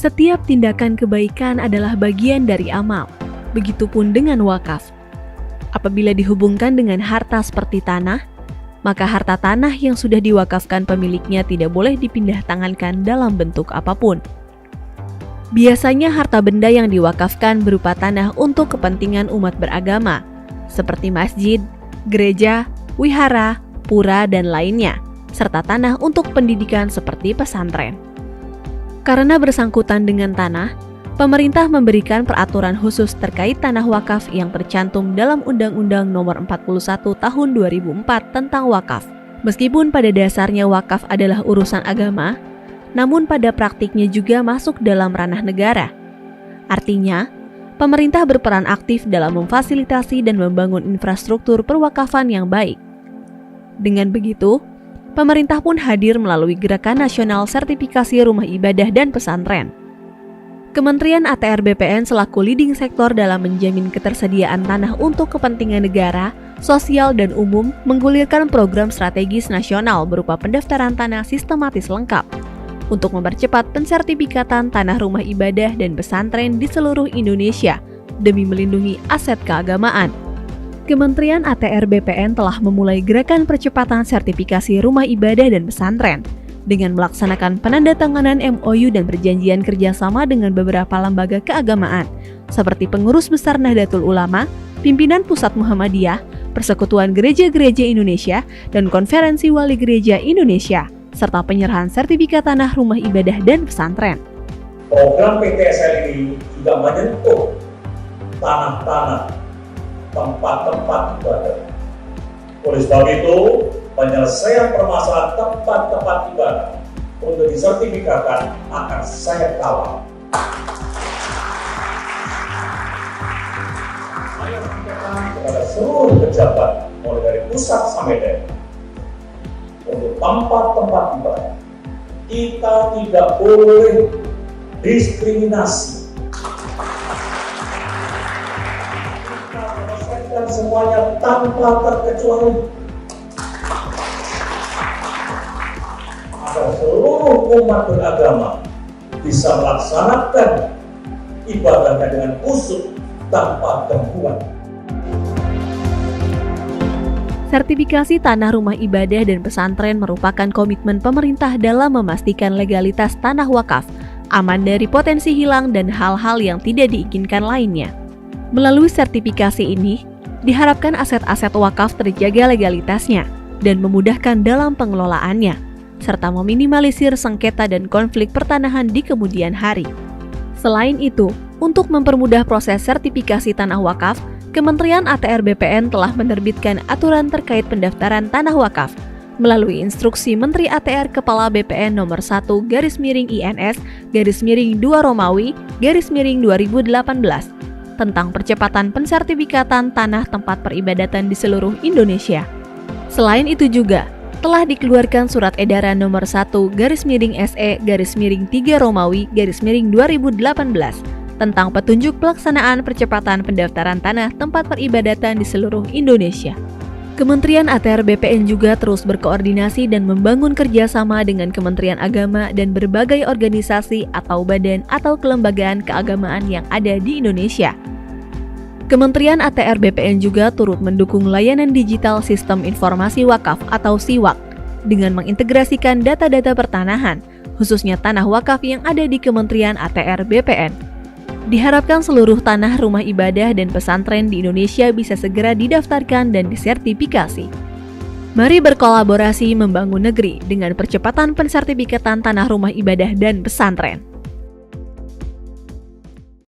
Setiap tindakan kebaikan adalah bagian dari amal. Begitupun dengan wakaf. Apabila dihubungkan dengan harta seperti tanah, maka harta tanah yang sudah diwakafkan pemiliknya tidak boleh dipindah tangankan dalam bentuk apapun. Biasanya harta benda yang diwakafkan berupa tanah untuk kepentingan umat beragama, seperti masjid, gereja, wihara, pura, dan lainnya, serta tanah untuk pendidikan seperti pesantren. Karena bersangkutan dengan tanah, pemerintah memberikan peraturan khusus terkait tanah wakaf yang tercantum dalam Undang-Undang Nomor 41 Tahun 2004 tentang wakaf. Meskipun pada dasarnya wakaf adalah urusan agama, namun pada praktiknya juga masuk dalam ranah negara. Artinya, pemerintah berperan aktif dalam memfasilitasi dan membangun infrastruktur perwakafan yang baik. Dengan begitu, pemerintah pun hadir melalui Gerakan Nasional Sertifikasi Rumah Ibadah dan Pesantren. Kementerian ATR BPN selaku leading sektor dalam menjamin ketersediaan tanah untuk kepentingan negara, sosial, dan umum menggulirkan program strategis nasional berupa pendaftaran tanah sistematis lengkap untuk mempercepat pensertifikatan tanah rumah ibadah dan pesantren di seluruh Indonesia demi melindungi aset keagamaan. Kementerian ATR BPN telah memulai gerakan percepatan sertifikasi rumah ibadah dan pesantren dengan melaksanakan penandatanganan MOU dan perjanjian kerjasama dengan beberapa lembaga keagamaan seperti Pengurus Besar Nahdlatul Ulama, Pimpinan Pusat Muhammadiyah, Persekutuan Gereja-Gereja Indonesia, dan Konferensi Wali Gereja Indonesia, serta penyerahan sertifikat tanah rumah ibadah dan pesantren. Program PTSL ini juga menyentuh tanah-tanah tempat-tempat ibadah. Oleh sebab itu, penyelesaian permasalahan tempat-tempat ibadah untuk disertifikatkan akan saya kawal. Saya sampaikan kepada seluruh pejabat, mulai dari pusat sampai daerah, untuk tempat-tempat ibadah, kita tidak boleh diskriminasi. Dan semuanya tanpa terkecuali agar seluruh umat beragama bisa melaksanakan ibadahnya dengan khusyuk tanpa gangguan. Sertifikasi tanah rumah ibadah dan pesantren merupakan komitmen pemerintah dalam memastikan legalitas tanah wakaf, aman dari potensi hilang dan hal-hal yang tidak diinginkan lainnya. Melalui sertifikasi ini, diharapkan aset-aset wakaf terjaga legalitasnya dan memudahkan dalam pengelolaannya, serta meminimalisir sengketa dan konflik pertanahan di kemudian hari. Selain itu, untuk mempermudah proses sertifikasi tanah wakaf, Kementerian ATR BPN telah menerbitkan aturan terkait pendaftaran tanah wakaf melalui instruksi Menteri ATR Kepala BPN nomor 1/INS/2 Romawi/2018 tentang percepatan pensertifikatan tanah tempat peribadatan di seluruh Indonesia. Selain itu juga, telah dikeluarkan Surat Edaran nomor 1/SE/3 Romawi/2018 tentang petunjuk pelaksanaan percepatan pendaftaran tanah tempat peribadatan di seluruh Indonesia. Kementerian ATR BPN juga terus berkoordinasi dan membangun kerjasama dengan Kementerian Agama dan berbagai organisasi atau badan atau kelembagaan keagamaan yang ada di Indonesia. Kementerian ATR BPN juga turut mendukung layanan digital Sistem Informasi Wakaf atau SIWAK dengan mengintegrasikan data-data pertanahan, khususnya tanah wakaf yang ada di Kementerian ATR BPN. Diharapkan seluruh tanah rumah ibadah dan pesantren di Indonesia bisa segera didaftarkan dan disertifikasi. Mari berkolaborasi membangun negeri dengan percepatan pensertifikatan tanah rumah ibadah dan pesantren.